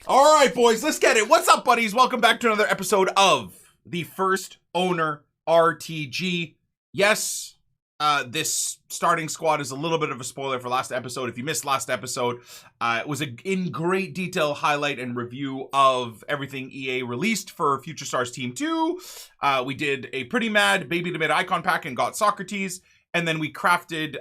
All right, boys, let's get it. What's up, buddies? Welcome back to another episode of the First Owner RTG. Yes, this starting squad is a little bit of a spoiler for last episode. If you missed last episode, it was in great detail highlight and review of everything EA released for Future Stars Team 2. We did a pretty mad baby to mid icon pack and got Socrates, and then we crafted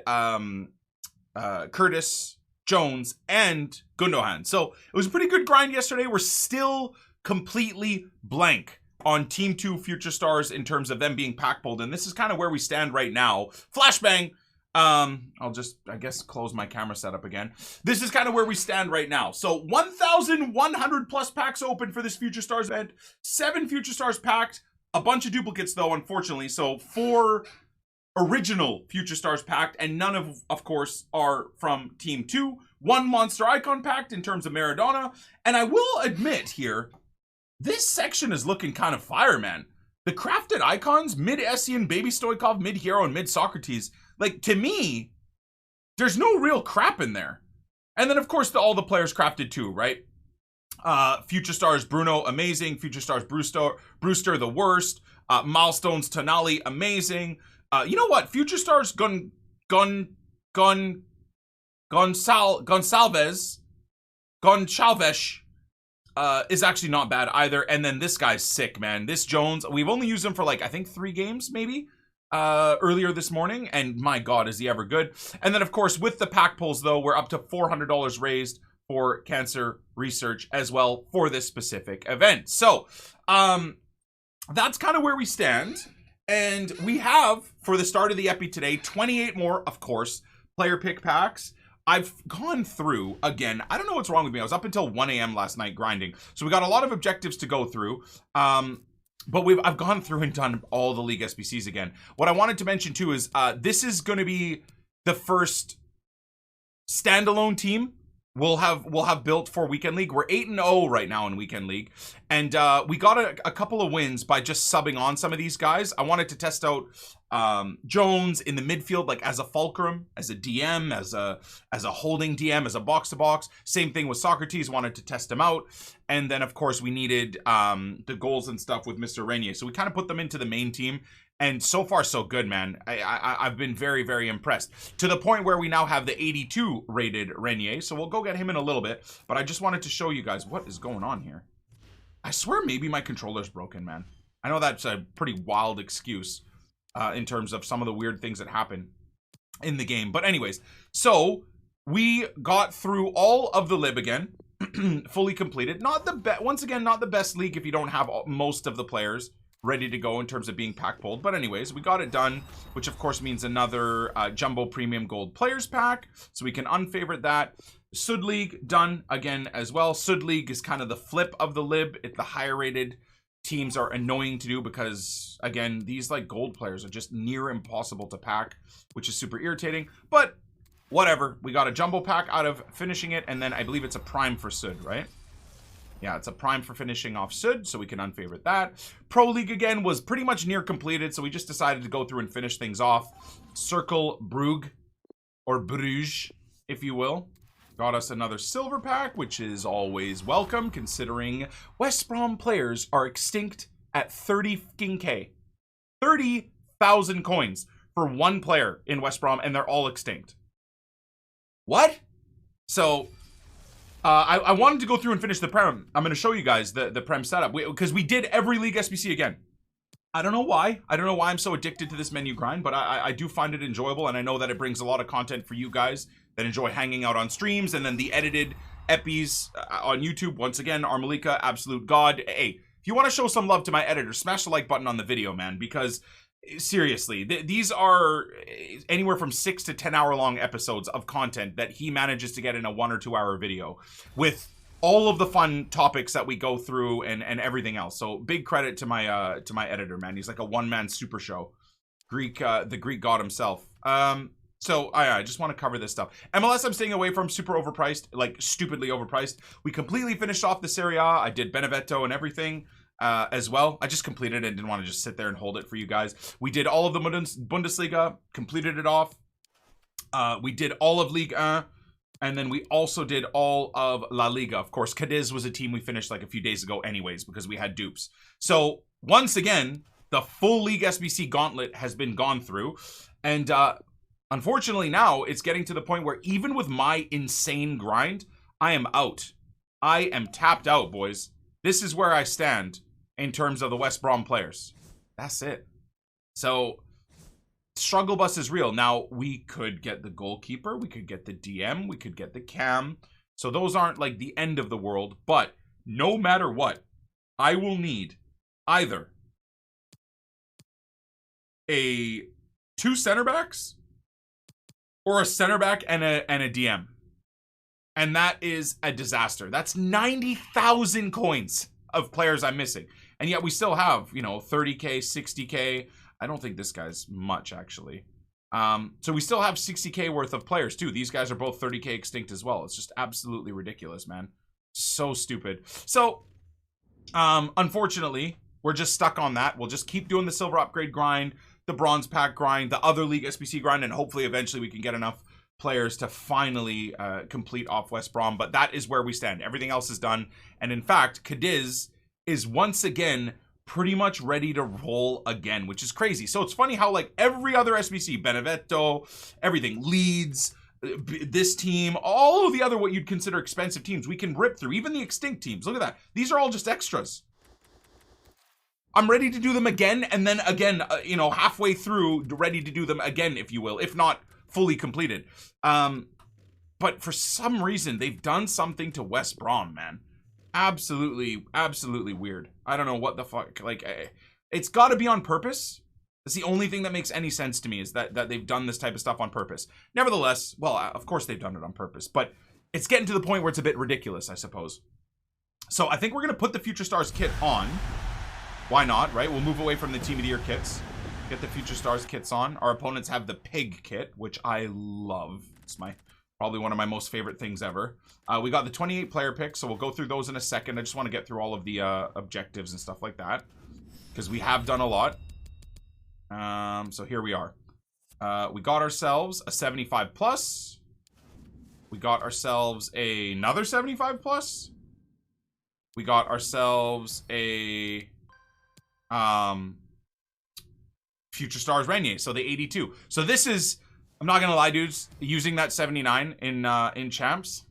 Curtis, Jones, and Gundogan. So it was a pretty good grind yesterday. We're still completely blank on Team 2 Future Stars in terms of them being pack pulled, and this is kind of where we stand right now. Flashbang. I'll just, I guess, close my camera setup again. This is kind of where we stand right now. So 1,100 plus packs open for this Future Stars event. 7 Future Stars packed. A bunch of duplicates, though, unfortunately. So 4 original Future Stars packed, and none of course, are from Team 2. 1 Monster Icon packed in terms of Maradona. And I will admit here, this section is looking kind of fire, man. The crafted icons, mid Essien, baby Stoichkov, mid Hero, and mid Socrates. Like, to me, there's no real crap in there. And then, of course, all the players crafted too, right? Future Stars Bruno, amazing. Future Stars Brewster, the worst. Milestones Tonali, amazing. You know what? Future Stars Gonçalves is actually not bad either. And then this guy's sick, man. This Jones, we've only used him for like, I think 3 games maybe earlier this morning. And my God, is he ever good. And then, of course, with the pack pulls, though, we're up to $400 raised for cancer research as well for this specific event. So that's kind of where we stand. And we have, for the start of the epi today, 28 more, of course, player pick packs. I've gone through, again, I don't know what's wrong with me. I was up until 1 a.m. last night grinding. So we got a lot of objectives to go through. But I've gone through and done all the League SBCs again. What I wanted to mention, too, is this is going to be the first standalone team we'll have built for Weekend League. We're 8-0 right now in Weekend League, and we got a couple of wins by just subbing on some of these guys. I wanted to test out Jones in the midfield, like as a fulcrum, as a DM, as a holding DM, as a box to box. Same thing with Socrates. Wanted to test him out, and then of course we needed the goals and stuff with Mr. Reinier. So we kind of put them into the main team. And so far, so good, man. I've been very, very impressed. To the point where we now have the 82 rated Reinier. So we'll go get him in a little bit. But I just wanted to show you guys what is going on here. I swear maybe my controller's broken, man. I know that's a pretty wild excuse in terms of some of the weird things that happen in the game. But anyways, so we got through all of the lib again. Fully completed. Not the best. Once again, not the best league if you don't have most of the players ready to go in terms of being pack pulled. But anyways, we got it done, which of course means another Jumbo Premium Gold Players Pack. So we can unfavorite that. Sud League done again as well. Sud League is kind of the flip of the lib. The higher rated teams are annoying to do because, again, these like gold players are just near impossible to pack, which is super irritating. But whatever. We got a Jumbo Pack out of finishing it, and then I believe it's a Prime for Sud, right? Yeah, it's a Prime for finishing off Sud, so we can unfavorite that. Pro League, again, was pretty much near completed, so we just decided to go through and finish things off. Circle Brugge, or Bruges, if you will. Got us another silver pack, which is always welcome, considering West Brom players are extinct at 30K. 30,000 coins for 1 player in West Brom, and they're all extinct. What? So I wanted to go through and finish the Prem. I'm going to show you guys the Prem setup, because we did every League SBC again. I don't know why. I don't know why I'm so addicted to this menu grind, but I do find it enjoyable, and I know that it brings a lot of content for you guys that enjoy hanging out on streams, and then the edited epis on YouTube. Once again, Armalika, absolute god. Hey, if you want to show some love to my editor, smash the like button on the video, man, because seriously, these are anywhere from 6 to 10 hour long episodes of content that he manages to get in a 1 or 2 hour video with all of the fun topics that we go through and everything else. So big credit to my editor, man. He's like a one-man super show. The Greek god himself. So I just want to cover this stuff. MLS I'm staying away from, super overpriced, like stupidly overpriced. We completely finished off the Serie A. I did Benevento and everything. As well. I just completed it and didn't want to just sit there and hold it for you guys. We did all of the Bundesliga, completed it off. We did all of Ligue 1, And then we also did all of La Liga. Of course, Cadiz was a team we finished like a few days ago anyways because we had dupes. So once again, the full League SBC gauntlet has been gone through. And unfortunately now it's getting to the point where even with my insane grind, I am out. I am tapped out, boys. This is where I stand in terms of the West Brom players. That's it. So struggle bus is real. Now, we could get the goalkeeper, we could get the DM, we could get the cam. So those aren't like the end of the world, but no matter what, I will need either a 2 center backs or a center back and a DM. And that is a disaster. That's 90,000 coins of players I'm missing. And yet we still have, you know, 30K, 60K. I don't think this guy's much, actually. So we still have 60K worth of players, too. These guys are both 30K extinct as well. It's just absolutely ridiculous, man. So stupid. So, unfortunately, we're just stuck on that. We'll just keep doing the silver upgrade grind, the bronze pack grind, the other League SBC grind, and hopefully eventually we can get enough players to finally complete off West Brom. But that is where we stand. Everything else is done. And in fact, Cadiz is once again pretty much ready to roll again, which is crazy. So it's funny how like every other SBC, Benevento, everything, Leeds, this team, all of the other what you'd consider expensive teams, we can rip through. Even the extinct teams. Look at that. These are all just extras. I'm ready to do them again, and then again, you know, halfway through, ready to do them again, if you will, if not fully completed. But for some reason, they've done something to West Brom, man. Absolutely weird. I don't know what the fuck. Like, it's got to be on purpose. That's the only thing that makes any sense to me, is that they've done this type of stuff on purpose. Nevertheless, well, of course they've done it on purpose, but it's getting to the point where it's a bit ridiculous, I suppose. So I think we're gonna put the Future Stars kit on. Why not, right? We'll move away from the Team of the Year kits. Get the Future Stars kits on. Our opponents have the Pig kit, which I love. It's probably one of my most favorite things ever. We got the 28 player pick, so we'll go through those in a second. I just want to get through all of the objectives and stuff like that, because we have done a lot. So here we are. We got ourselves a 75 plus. We got ourselves another 75 plus. We got ourselves a Future Stars Reinier, so the 82. So this is, I'm not gonna lie, dudes, using that 79 in champs,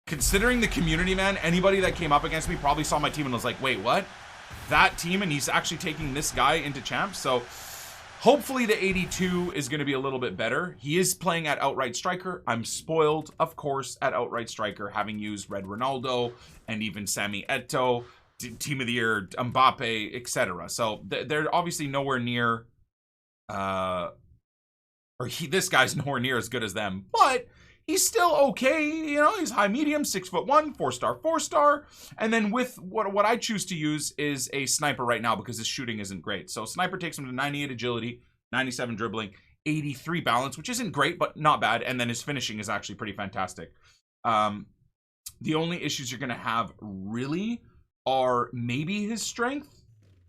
considering the community, man, anybody that came up against me probably saw my team and was like, wait, what? That team, and he's actually taking this guy into champs. So hopefully the 82 is going to be a little bit better. He is playing at outright striker. I'm spoiled, of course, at outright striker, having used Red Ronaldo and even Sammy Eto'o, Team of the Year, Mbappe, etc. So they're obviously nowhere near, this guy's nowhere near as good as them, but he's still okay. You know, he's high medium, 6'1", 4-star, 4-star. And then with what I choose to use is a sniper right now, because his shooting isn't great. So sniper takes him to 98 agility, 97 dribbling, 83 balance, which isn't great, but not bad. And then his finishing is actually pretty fantastic. The only issues you're going to have really are maybe his strength.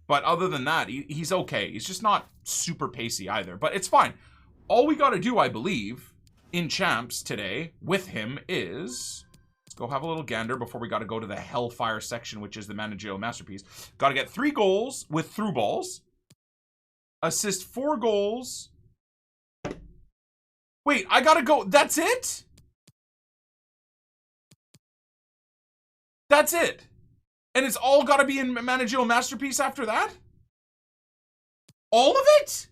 But other than that, he's okay. He's just not super pacey either, but it's fine. All we got to do, I believe, in champs today with him is, let's go have a little gander before we got to go to the Hellfire section, which is the Managerial Masterpiece. Got to get 3 goals with through balls, assist 4 goals. Wait, I got to go. That's it? That's it. And it's all got to be in Managerial Masterpiece after that? All of it?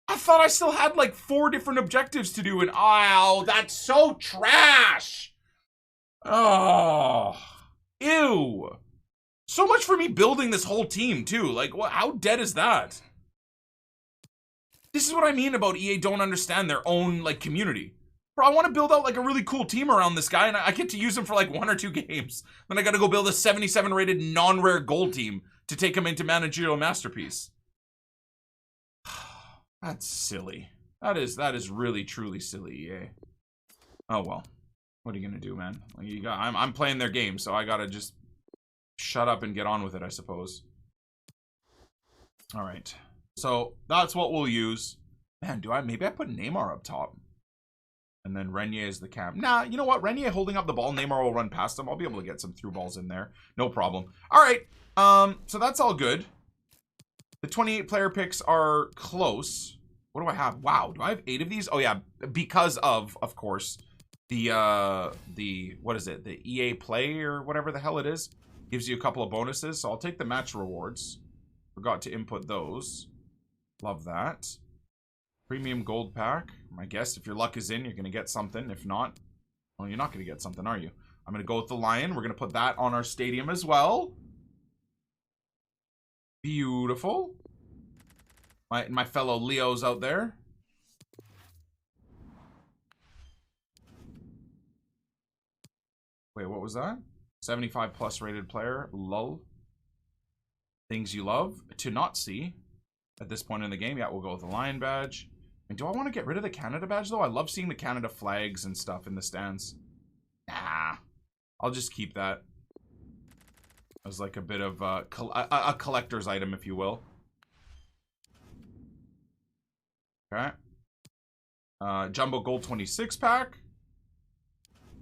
I thought I still had like 4 different objectives to do, and oh, that's so trash. Oh, ew. So much for me building this whole team too. Like, what? How dead is that? This is what I mean about EA don't understand their own like community. Bro, I want to build out like a really cool team around this guy, and I get to use him for like 1 or 2 games. Then I got to go build a 77 rated non-rare gold team to take him into Managerial Masterpiece. That's silly. That is really truly silly, EA. Oh well. What are you gonna do, man? Like, I'm playing their game, so I gotta just shut up and get on with it, I suppose. Alright. So that's what we'll use. Man, maybe I put Neymar up top. And then Reinier is the cam. Nah, you know what? Reinier holding up the ball. Neymar will run past him. I'll be able to get some through balls in there. No problem. All right. So that's all good. The 28 player picks are close. What do I have? Wow. Do I have 8 of these? Oh, yeah. Because of course, the what is it? The EA Play or whatever the hell it is. Gives you a couple of bonuses. So I'll take the match rewards. Forgot to input those. Love that. Premium gold pack. I guess if your luck is in, you're going to get something. If not, well, you're not going to get something, are you? I'm going to go with the lion. We're going to put that on our stadium as well. Beautiful. My fellow Leos out there. Wait, what was that? 75 plus rated player. Lull. Things you love to not see at this point in the game. Yeah, we'll go with the lion badge. And do I want to get rid of the Canada badge, though? I love seeing the Canada flags and stuff in the stands. Nah. I'll just keep that as like a bit of a collector's item, if you will. Okay. Jumbo Gold 26 pack.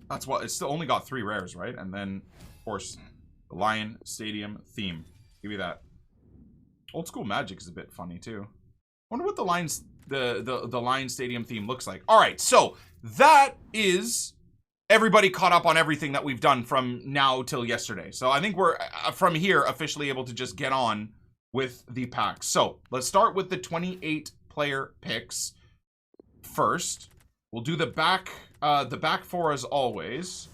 That's what, it's still only got 3 rares, right? And then, of course, the Lion Stadium theme. Give me that. Old School Magic is a bit funny, too. Wonder what the Lions... the Lion Stadium theme looks like. All right, so that is everybody caught up on everything that we've done from now till yesterday. So I think we're from here officially able to just get on with the packs. So let's start with the 28 player picks first. We'll do the back 4 as always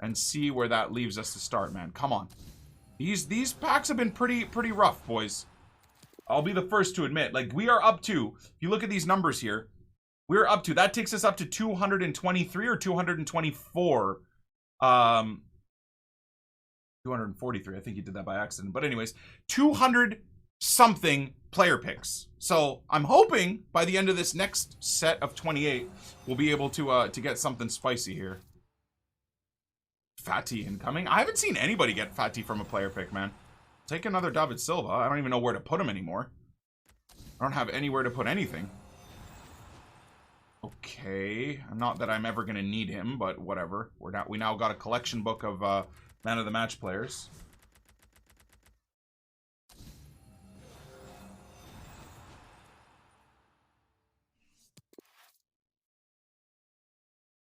and see where that leaves us to start, man. Come on. These packs have been pretty rough, boys. I'll be the first to admit, like, we are up to, if you look at these numbers here, we're up to, that takes us up to 223 or 224. 243, I think you did that by accident. But anyways, 200 something player picks. So I'm hoping by the end of this next set of 28, we'll be able to get something spicy here. Fatty incoming. I haven't seen anybody get Fatty from a player pick, man. Take another David Silva. I don't even know where to put him anymore. I don't have anywhere to put anything. Okay. Not that I'm ever going to need him, but whatever. We now got a collection book of man of the match players.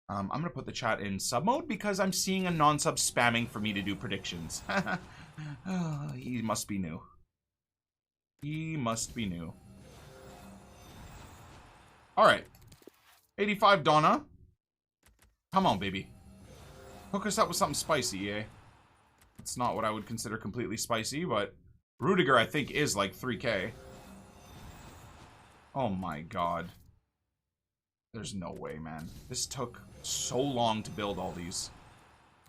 I'm going to put the chat in sub mode because I'm seeing a non-sub spamming for me to do predictions. Oh, he must be new. He must be new. Alright. 85 Donna. Come on, baby. Hook us up with something spicy, eh? It's not what I would consider completely spicy, but Rudiger, I think, is like 3K. Oh my god. There's no way, man. This took so long to build all these.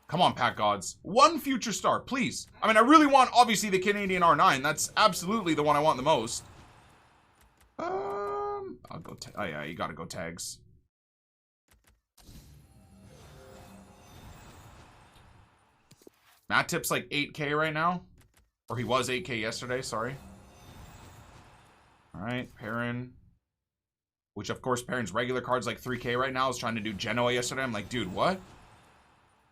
Come on, pack gods. One future star, please. I mean, I really want, obviously, the Canadian R9. That's absolutely the one I want the most. I'll go... Oh, yeah, you gotta go tags. Matt Tip's like 8K right now. Or he was 8K yesterday, sorry. Alright, Perrin. Which, of course, Perrin's regular card's like 3K right now. I was trying to do Genoa yesterday. I'm like, dude, what?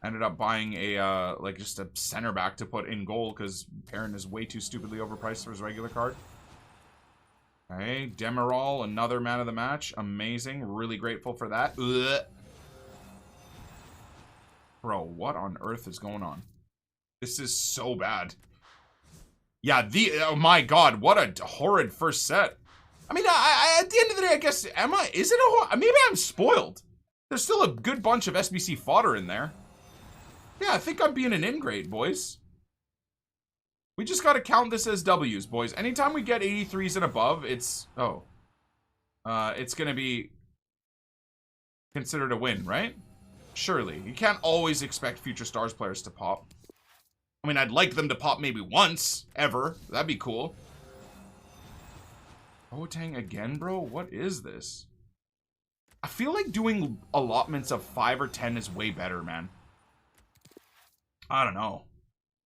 Ended up buying a, like, just a center back to put in goal because Perrin is way too stupidly overpriced for his regular card. Okay, Demiral, another man of the match. Amazing. Really grateful for that. Ugh. Bro, what on earth is going on? This is so bad. Yeah, oh my god, what a horrid first set. I mean, at the end of the day, I guess, is it a, maybe I'm spoiled. There's still a good bunch of SBC fodder in there. Yeah, I think I'm being an ingrate, boys. We just gotta count this as W's, boys. Anytime we get 83s and above, it's, it's gonna be considered a win, right? Surely. You can't always expect future stars players to pop. I mean, I'd like them to pop maybe once, ever. That'd be cool. Boateng again, bro? What is this? I feel like doing allotments of 5 or 10 is way better, man. I don't know.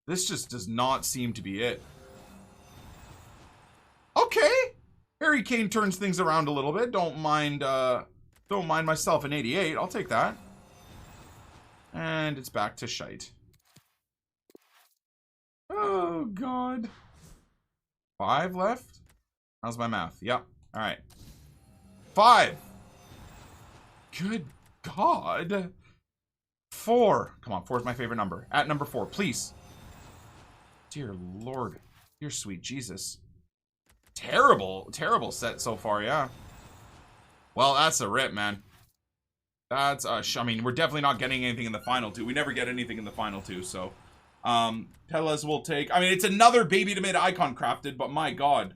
This just does not seem to be it. Okay. Harry Kane turns things around a little bit. Don't mind Don't mind myself an 88. I'll take that. And it's back to shite. Oh, God. 5 left? How's my math? Yep. All right. 5. Good God. 4. Come on, 4 is my favorite number. At number 4, please. Dear Lord. Dear sweet Jesus. Terrible, terrible set so far, yeah. Well, that's a rip, man. That's I mean, we're definitely not getting anything in the final 2. We never get anything in the final 2, so Pelas will take. I mean, it's another baby to mid icon crafted, but my God.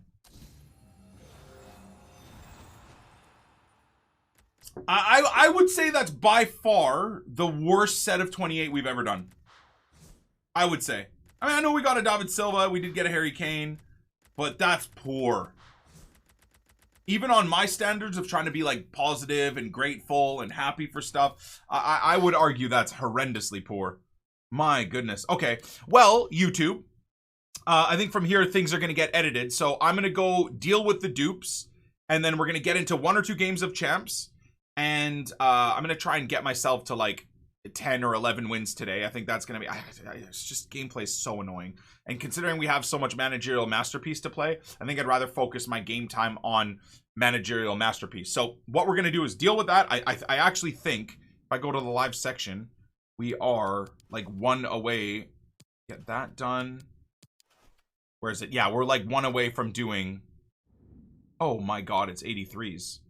I would say that's by far the worst set of 28 we've ever done. I would say. I mean, I know we got a David Silva, we did get a Harry Kane, but that's poor. Even on my standards of trying to be like positive and grateful and happy for stuff, I would argue that's horrendously poor. My goodness. Okay, well, YouTube, I think from here things are going to get edited. So I'm going to go deal with the dupes, and then we're going to get into 1 or 2 games of champs. And I'm going to try and get myself to like 10 or 11 wins today. I think that's going to be, it's just gameplay is so annoying. And considering we have so much Managerial Masterpiece to play, I think I'd rather focus my game time on Managerial Masterpiece. So what we're going to do is deal with that. I actually think if I go to the live section, we are like 1 away. Get that done. Where is it? Yeah, we're like 1 away from doing, oh my God, it's 83s.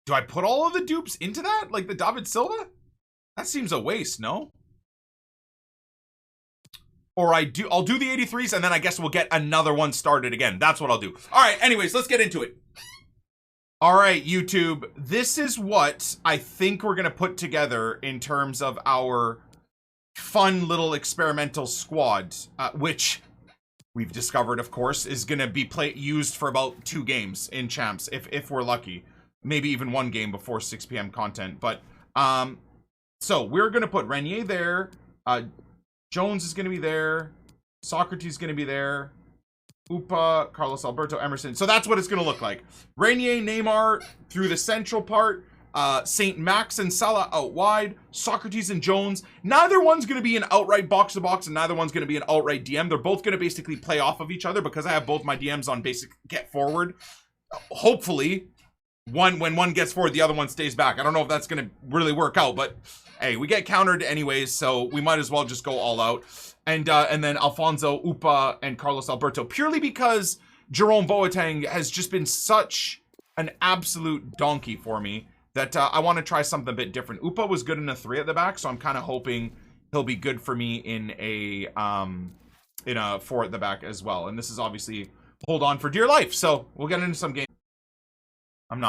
Do I put all of the dupes into that? Like the David Silva? That seems a waste, no? Or I'll do the 83s and then I guess we'll get another one started again. That's what I'll do. All right, anyways, let's get into it. All right, YouTube. This is what I think we're going to put together in terms of our fun little experimental squad, which we've discovered, of course, is going to be used for about 2 games in champs, if we're lucky. Maybe even 1 game before 6 p.m. content. But, so we're going to put Reinier there. Jones is going to be there. Socrates is going to be there. Upa, Carlos Alberto, Emerson. So that's what it's going to look like. Reinier, Neymar through the central part. St. Max and Salah out wide. Socrates and Jones. Neither one's going to be an outright box-to-box and neither one's going to be an outright DM. They're both going to basically play off of each other because I have both my DMs on basic get forward. Hopefully, when one gets forward, the other one stays back. I don't know if that's going to really work out, but hey, we get countered anyways, so we might as well just go all out. And then Alfonso, Upa, and Carlos Alberto, purely because Jerome Boateng has just been such an absolute donkey for me that I want to try something a bit different. Upa was good in a 3 at the back, so I'm kind of hoping he'll be good for me in a 4 at the back as well. And this is obviously hold on for dear life, so we'll get into some games. I'm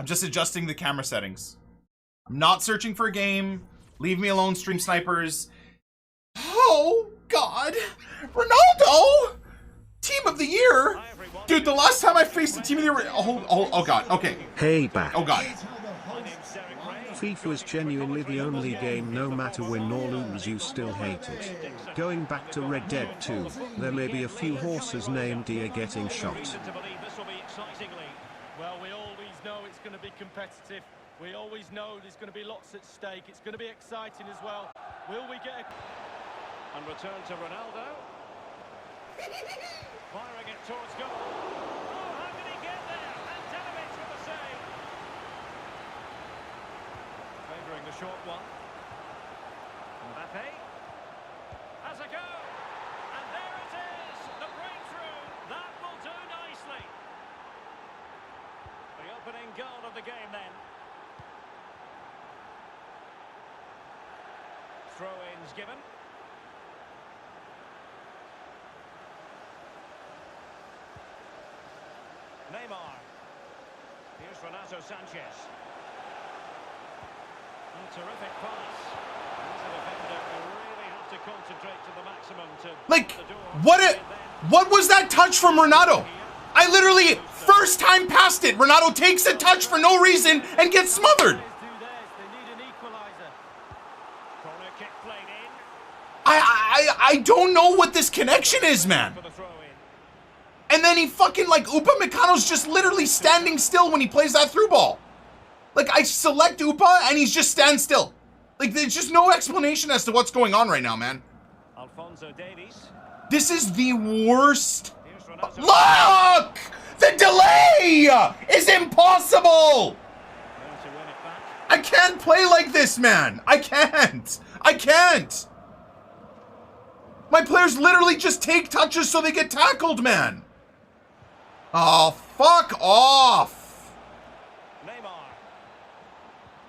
just adjusting the camera settings. I'm not searching for a game. Leave me alone, stream snipers. Oh, God. Ronaldo! Team of the year? Dude, the last time I faced a team of the year... Oh, God. Okay. Hey, back. Oh, God. FIFA is genuinely the only game, no matter win or lose, you still hate it. Going back to Red Dead 2, there may be a few horses named Deer getting shot. Well, we always know it's going to be competitive. We always know there's going to be lots at stake. It's going to be exciting as well. Will we get a... And return to Ronaldo. Firing it towards goal. Oh, how did he get there? And Todibo with the save. Favouring the short one. Mbappe. Has a go. And there it is. The breakthrough. That will do nicely. The opening goal of the game then. Throw-ins given. Neymar. Here's Renato Sanchez. A terrific pass. As a defender, you really have to concentrate to the maximum to... Like, what was that touch from Renato? I literally, first time past it, Renato takes a touch for no reason and gets smothered. I don't know what this connection is, man. And then he fucking, like, Upamecano's just literally standing still when he plays that through ball. Like, I select Upa, and he's just stand still. Like, there's just no explanation as to what's going on right now, man. This is the worst. Look! The delay is impossible! I can't play like this, man. I can't. I can't. My players literally just take touches so they get tackled, man. Oh, fuck off. Neymar.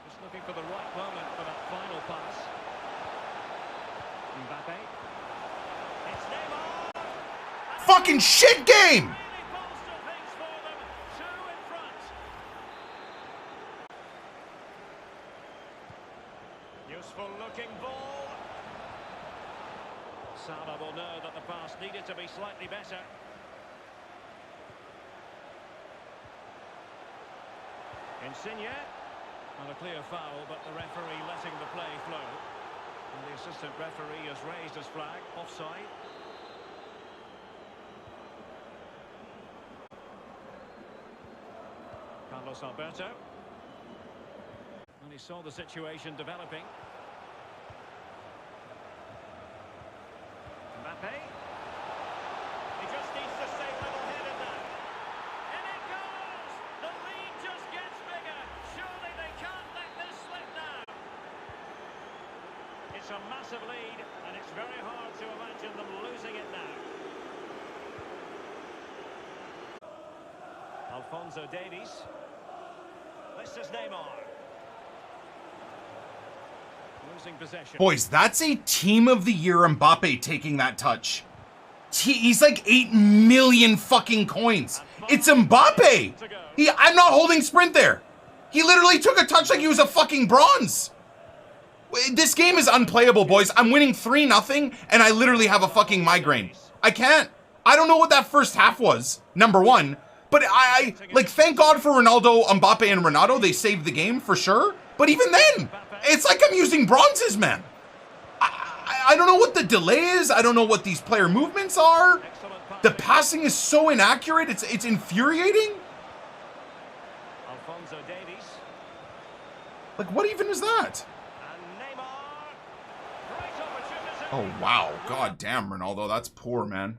Just looking for the right moment for that final pass. Mbappe. It's Neymar. Fucking shit game. Really bolster things for them. Two in front. Useful looking ball. Salah will know that the pass needed to be slightly better. Insigne, not a clear foul, but the referee letting the play flow. And the assistant referee has raised his flag, offside. Carlos Alberto. And he saw the situation developing. Mbappe. He just needs to stay level-headed now. And it goes! The lead just gets bigger. Surely they can't let this slip now. It's a massive lead, and it's very hard to imagine them losing it now. Alphonso Davies. This is Neymar. Losing possession. Boys, that's a Team of the Year Mbappe taking that touch. He's like 8 million fucking coins. It's Mbappe. I'm not holding sprint there. He literally took a touch like he was a fucking bronze. This game is unplayable, boys. I'm winning 3-0, and I literally have a fucking migraine. I can't. I don't know what that first half was, number one. But I like, thank God for Ronaldo, Mbappe, and Ronaldo. They saved the game for sure. But even then, it's like I'm using bronzes, man. I don't know what the delay is. I don't know what these player movements are. The passing is so inaccurate. It's infuriating. Alphonso Davies. Like, what even is that? And Neymar. Great opportunity. Oh, wow. God damn, Ronaldo. That's poor, man.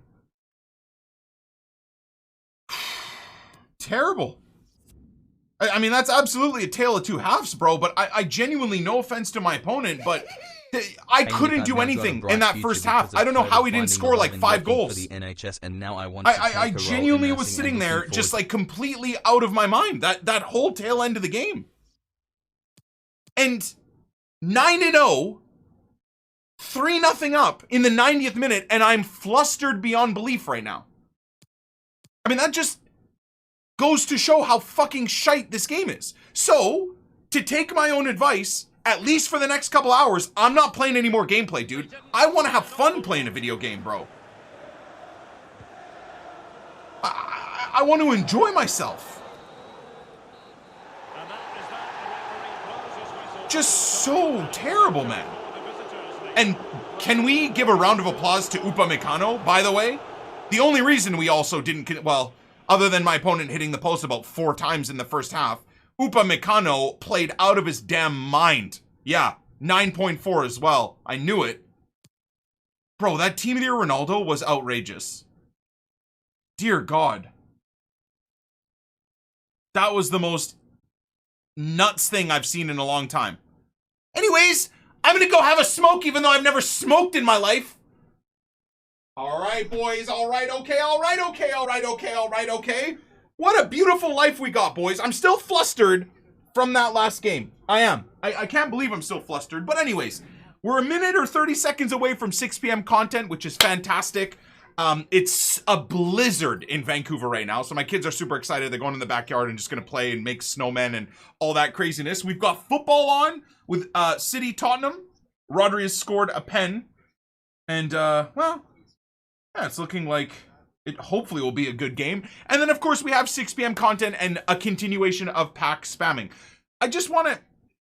Terrible. I mean, that's absolutely a tale of two halves, bro. But I genuinely, no offense to my opponent, but I couldn't do anything in that first half. I don't know how he didn't score like 5 goals. I genuinely was sitting there just like completely out of my mind that whole tail end of the game. And 9-0, 3-0 up in the 90th minute, and I'm flustered beyond belief right now. I mean, that just goes to show how fucking shite this game is. So, to take my own advice, at least for the next couple hours, I'm not playing any more gameplay, dude. I want to have fun playing a video game, bro. I want to enjoy myself. Just so terrible, man. And can we give a round of applause to Upamecano, by the way? The only reason we also didn't, well, other than my opponent hitting the post about 4 times in the first half, Upamecano played out of his damn mind. Yeah, 9.4 as well. I knew it. Bro, that Team of the Year Ronaldo was outrageous. Dear God. That was the most nuts thing I've seen in a long time. Anyways, I'm gonna go have a smoke even though I've never smoked in my life. All right, boys. All right, okay, all right, okay, all right, okay, all right, okay. What a beautiful life we got, boys. I'm still flustered from that last game. I am. I can't believe I'm still flustered. But anyways, we're a minute or 30 seconds away from 6 p.m. content, which is fantastic. It's a blizzard in Vancouver right now, so my kids are super excited. They're going in the backyard and just going to play and make snowmen and all that craziness. We've got football on with City Tottenham. Rodri has scored a pen. And, well, yeah, it's looking like it hopefully will be a good game. And then, of course, we have 6 p.m. content and a continuation of pack spamming. I just want to,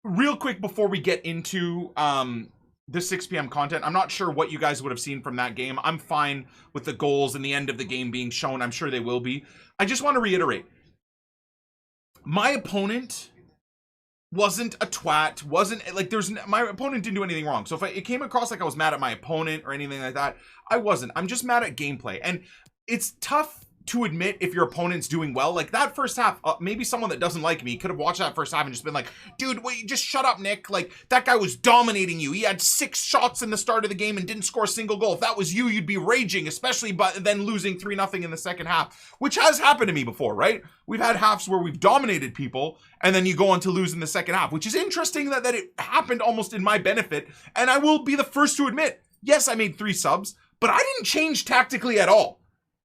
real quick before we get into this 6 p.m. content. I'm not sure what you guys would have seen from that game. I'm fine with the goals and the end of the game being shown. I'm sure they will be. I just want to reiterate. My opponent wasn't a twat, wasn't like my opponent didn't do anything wrong. So if it came across like I was mad at my opponent or anything like that, I wasn't. I'm just mad at gameplay. And it's tough to admit if your opponent's doing well. Like that first half, maybe someone that doesn't like me could have watched that first half and just been like, dude, wait, just shut up, Nick. Like that guy was dominating you. He had 6 shots in the start of the game and didn't score a single goal. If that was you, you'd be raging, especially but then losing 3-0 in the second half, which has happened to me before, right? We've had halves where we've dominated people and then you go on to lose in the second half, which is interesting that it happened almost in my benefit. And I will be the first to admit, yes, I made 3 subs, but I didn't change tactically at all.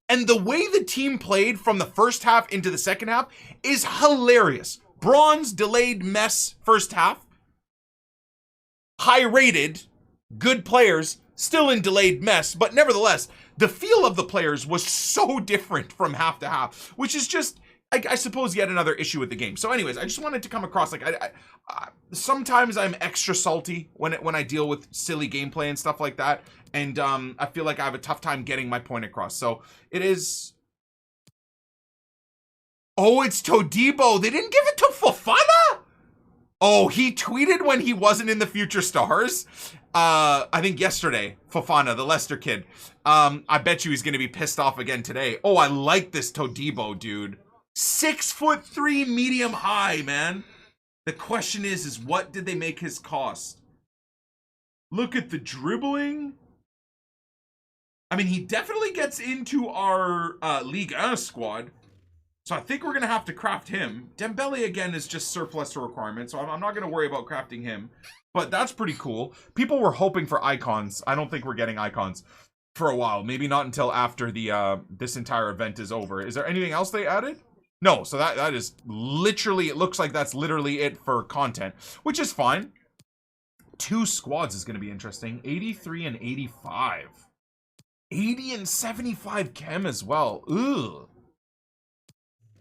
And the way the team played from the first half into the second half is hilarious. Bronze, delayed, mess, first half. High rated, good players, still in delayed mess. But nevertheless, the feel of the players was so different from half to half, which is just, I suppose, yet another issue with the game. So anyways, I just wanted to come across, like, sometimes I'm extra salty when I deal with silly gameplay and stuff like that. And I feel like I have a tough time getting my point across. So it is... Oh, it's Todibo. They didn't give it to Fofana? Oh, he tweeted when he wasn't in the Future Stars. I think yesterday, Fofana, the Leicester kid. I bet you he's going to be pissed off again today. Oh, I like this Todibo, dude. 6'3", medium high, man. The question is what did they make his cost? Look at the dribbling. I mean, he definitely gets into our Ligue 1 squad. So I think we're going to have to craft him. Dembele, again, is just surplus to requirements. So I'm not going to worry about crafting him. But that's pretty cool. People were hoping for icons. I don't think we're getting icons for a while. Maybe not until after the this entire event is over. Is there anything else they added? No. So that is literally, it looks like that's literally it for content. Which is fine. 2 squads is going to be interesting. 83 and 85. 80 and 75 chem as well. Ugh.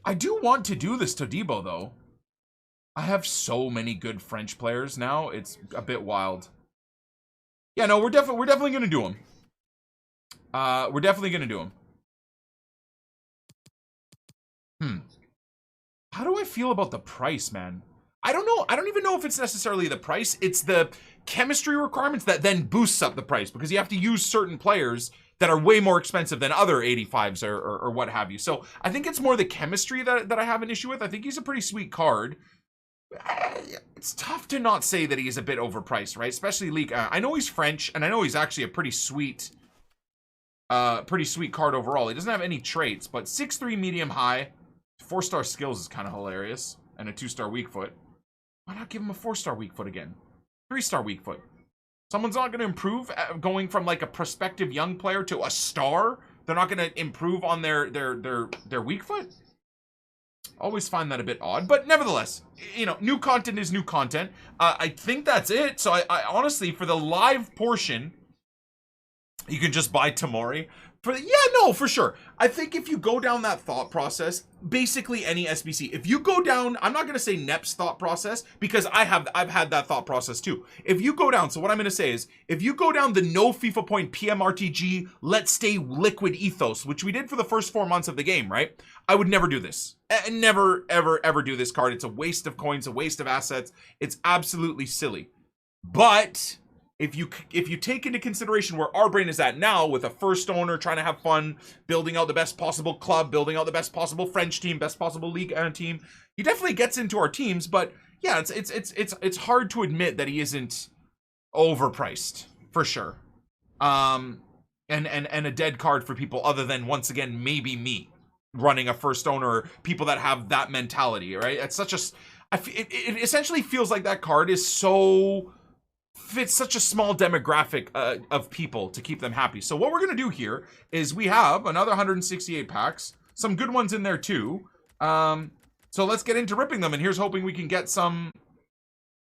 I do want to do this Todibo, though. I have so many good French players now. It's a bit wild. Yeah, no, we're definitely going to do them. We're definitely going to do them. How do I feel about the price, man? I don't know. I don't even know if it's necessarily the price. It's the chemistry requirements that then boosts up the price because you have to use certain players that are way more expensive than other 85s or what have you. So I think it's more the chemistry that I have an issue with. I think he's a pretty sweet card. It's tough to not say that he is a bit overpriced, right? Especially League. I know he's French, and I know he's actually a pretty sweet card overall. He doesn't have any traits, but 6'3", medium high, 4-star skills is kind of hilarious, and a 2-star weak foot. Why not give him a 4-star weak foot again? 3-star weak foot. Someone's not going to improve going from like a prospective young player to a star. They're not going to improve on their weak foot. Always find that a bit odd, but nevertheless, you know, new content is new content. I think that's it. So I honestly, for the live portion, you can just buy Tamori. For sure. I think if you go down that thought process, basically any SBC, if you go down, I'm not going to say Nep's thought process because I've had that thought process too. If you go down, so what I'm going to say is, if you go down the no FIFA point PM RTG, let's stay liquid ethos, which we did for the first 4 months of the game, right? I would never do this. Never, ever, ever do this card. It's a waste of coins, a waste of assets. It's absolutely silly. But if you take into consideration where our brain is at now with a first owner trying to have fun, building out the best possible club, building out the best possible French team, best possible Ligue 1 team, he definitely gets into our teams. But yeah, it's hard to admit that he isn't overpriced for sure. And a dead card for people other than, once again, maybe me running a first owner, or people that have that mentality, right? It's such a, it essentially feels like that card is so, fits such a small demographic of people to keep them happy. So what we're going to do here is we have another 168 packs, some good ones in there too. So let's get into ripping them, and here's hoping we can get some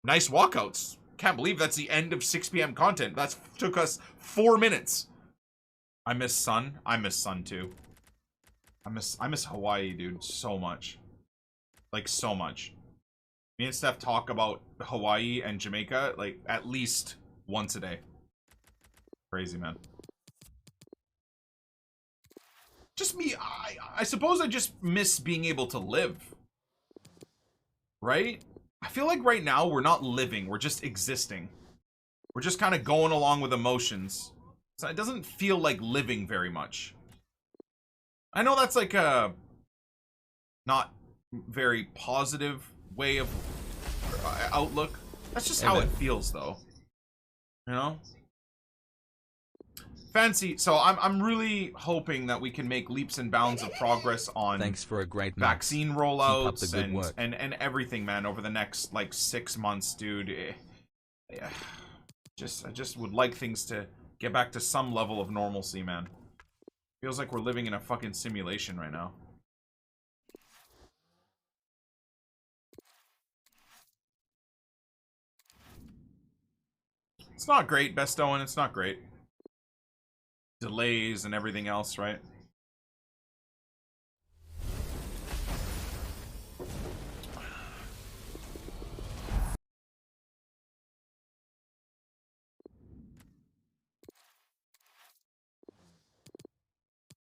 nice walkouts. Can't believe that's the end of 6 p.m. content. That took us 4 minutes. I miss Sun. I miss Sun too. I miss Hawaii, dude, so much. Like, so much. Me and Steph talk about Hawaii and Jamaica, like, at least once a day. Crazy, man. Just me, I suppose I just miss being able to live. Right? I feel like right now we're not living, we're just existing. We're just kind of going along with emotions. So it doesn't feel like living very much. I know that's like a not very positive way of outlook. That's just how it feels, though. You know? Fancy. So I'm really hoping that we can make leaps and bounds of progress on Thanks for a great vaccine rollouts Keep up the good work. and everything, man, over the next like 6 months, dude. Yeah. I just would like things to get back to some level of normalcy, man. Feels like we're living in a fucking simulation right now. It's not great, Best Owen. It's not great. Delays and everything else, right?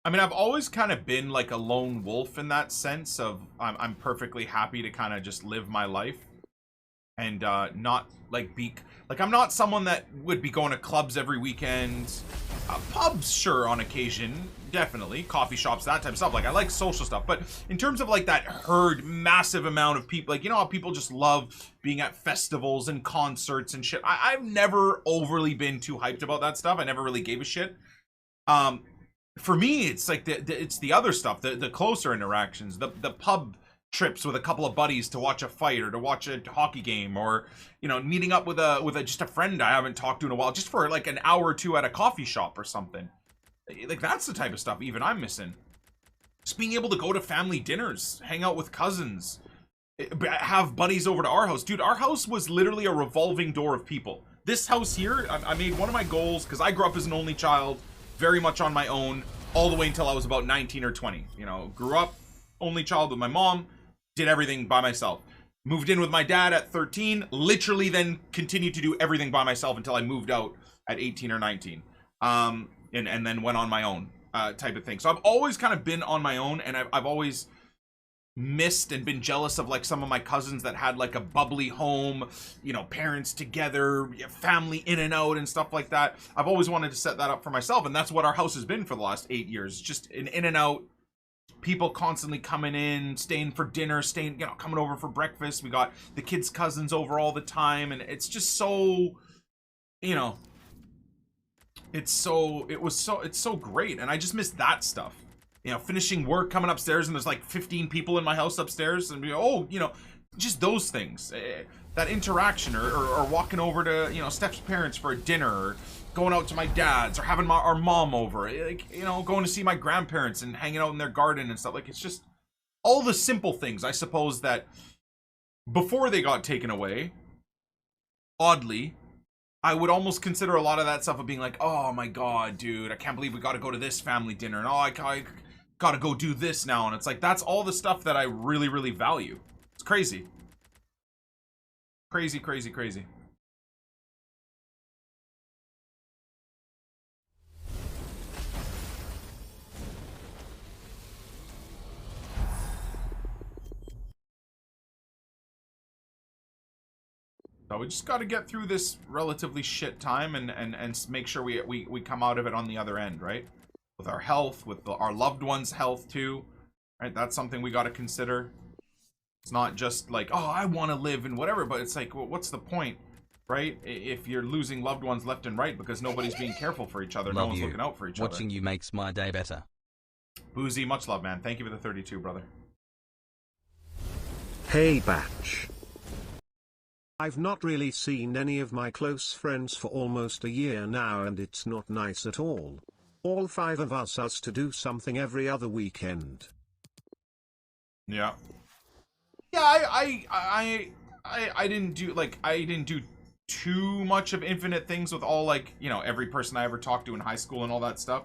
I mean, I've always kind of been like a lone wolf in that sense of I'm perfectly happy to kind of just live my life and not like be like I'm not someone that would be going to clubs every weekend. Pubs, sure, on occasion, definitely. Coffee shops, that type of stuff. Like, I like social stuff. But in terms of, like, that herd, massive amount of people, like, you know how people just love being at festivals and concerts and shit? I've never overly been too hyped about that stuff. I never really gave a shit. For me, it's like, it's the other stuff, the closer interactions, the pub trips with a couple of buddies to watch a fight or to watch a hockey game, or you know, meeting up with just a friend I haven't talked to in a while, just for like an hour or two at a coffee shop or something. Like, that's the type of stuff even I'm missing. Just being able to go to family dinners, hang out with cousins, have buddies over to our house. Dude, our house was literally a revolving door of people. This house here, I made one of my goals, because I grew up as an only child, very much on my own, all the way until I was about 19 or 20. You know, grew up only child with my mom, did everything by myself. Moved in with my dad at 13, literally then continued to do everything by myself until I moved out at 18 or 19. And then went on my own type of thing. So I've always kind of been on my own, and I've always missed and been jealous of like some of my cousins that had like a bubbly home, you know, parents together, family in and out and stuff like that. I've always wanted to set that up for myself, and that's what our house has been for the last 8 years. Just an in and out, people constantly coming in, staying for dinner, staying, you know, coming over for breakfast. We got the kids' cousins over all the time, and it's just so, you know, it's so great, and I just miss that stuff. You know, finishing work, coming upstairs, and there's like 15 people in my house upstairs, and oh, you know, just those things, that interaction, or walking over to, you know, Steph's parents for a dinner, or going out to my dad's, or having our mom over, like, you know, going to see my grandparents and hanging out in their garden and stuff. Like, it's just all the simple things, I suppose, that before they got taken away, oddly, I would almost consider a lot of that stuff of being like, oh my god, dude, I can't believe we got to go to this family dinner, and oh, I got to go do this now. And it's like, that's all the stuff that I really, really value. It's crazy. Crazy, crazy, crazy. So we just got to get through this relatively shit time and make sure we come out of it on the other end, right? With our health, with our loved ones' health too, right? That's something we got to consider. It's not just like, oh, I want to live and whatever, but it's like, well, what's the point, right? If you're losing loved ones left and right because nobody's being careful for each other, no one's looking out for each other. Watching you makes my day better. Boozy, much love, man. Thank you for the 32, brother. Hey, Batch. I've not really seen any of my close friends for almost a year now, and it's not nice at all. All 5 of us to do something every other weekend. Yeah. Yeah, I didn't do, like, I didn't do too much of infinite things with all, like, you know, every person I ever talked to in high school and all that stuff.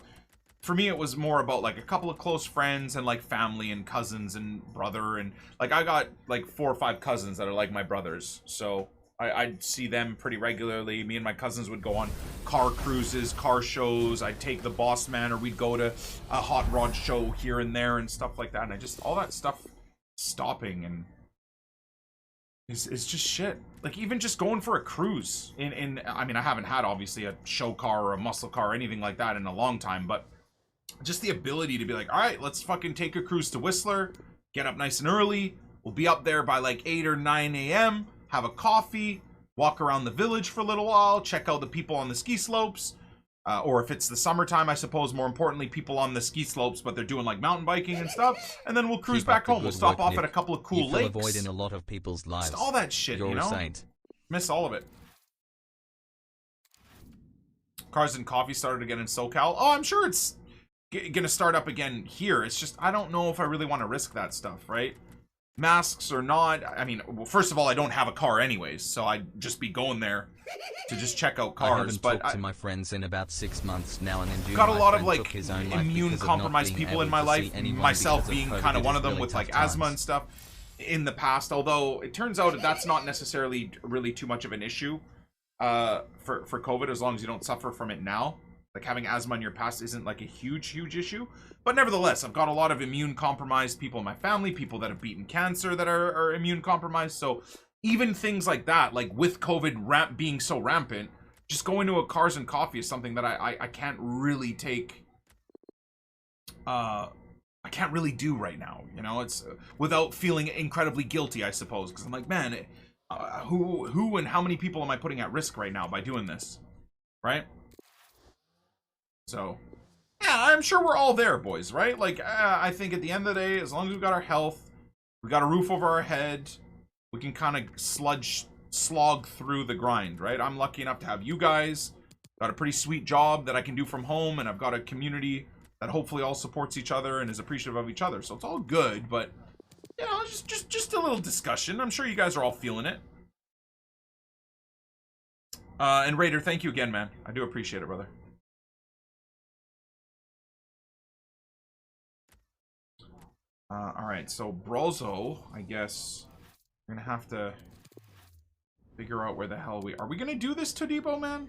For me, it was more about like a couple of close friends and like family and cousins and brother, and like I got like 4 or 5 cousins that are like my brothers. So I'd see them pretty regularly. Me and my cousins would go on car cruises, car shows. I'd take the boss man, or we'd go to a hot rod show here and there and stuff like that. And I just, all that stuff stopping and is just shit. Like, even just going for a cruise I mean, I haven't had obviously a show car or a muscle car or anything like that in a long time, but just the ability to be like, all right, let's fucking take a cruise to Whistler, get up nice and early. We'll be up there by like 8 or 9 a.m., have a coffee, walk around the village for a little while, check out the people on the ski slopes. Or if it's the summertime, I suppose, more importantly, people on the ski slopes, but they're doing like mountain biking and stuff. And then we'll cruise back home. We'll stop off at a couple of cool lakes. Avoid in a lot of people's lives. Just all that shit, You're you know? a saint. Miss all of it. Cars and coffee started again in SoCal. Oh, I'm sure it's gonna start up again here. It's just, I don't know if I really want to risk that stuff, right? Masks or not. I mean, well, first of all, I don't have a car anyways, so I'd just be going there to just check out cars. I haven't but talked to my friends in about 6 months now, and then got a lot of like immune compromised people in my life, myself being kind of one of them, with like asthma and stuff in the past. Although it turns out that's not necessarily really too much of an issue for COVID, as long as you don't suffer from it now. Like, having asthma in your past isn't like a huge issue. But nevertheless, I've got a lot of immune compromised people in my family, people that have beaten cancer that are immune compromised. So even things like that, like with COVID being so rampant, just going to a cars and coffee is something that I can't really take. I can't really do right now. You know, it's without feeling incredibly guilty, I suppose, because I'm like, man, who and how many people am I putting at risk right now by doing this, right? So, yeah, I'm sure we're all there, boys, right? Like, I think at the end of the day, as long as we've got our health, we got a roof over our head, we can kind of slog through the grind, right? I'm lucky enough to have you guys, got a pretty sweet job that I can do from home, and I've got a community that hopefully all supports each other and is appreciative of each other. So it's all good, but, you know, just a little discussion. I'm sure you guys are all feeling it. And Raider, thank you again, man. I do appreciate it, brother. Alright, so Brozo, I guess we're gonna have to figure out where the hell we are. We gonna do this, Todibo, man?